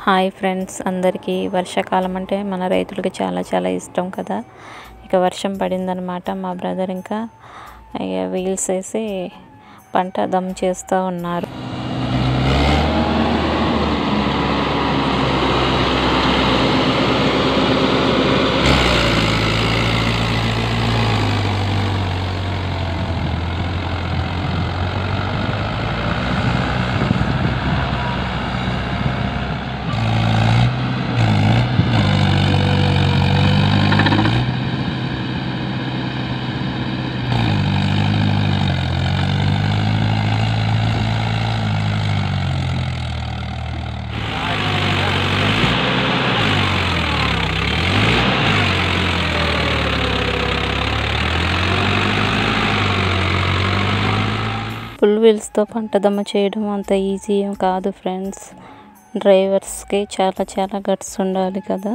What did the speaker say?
Hi friends, అందరికీ వర్షాకాలం అంటే మన రైతులకి చాలా చాలా ఇష్టం కదా. ఇక వర్షం పడిందనమాట. మా బ్రదర్ ఇంకా వీల్స్ వేసి పంట దమ్ చేస్తూ ఉన్నారు. ఫుల్ వీల్స్తో పంట దమ్ము చేయడం అంత ఈజీ ఏం కాదు ఫ్రెండ్స్. డ్రైవర్స్కి చాలా చాలా గట్స్ ఉండాలి కదా.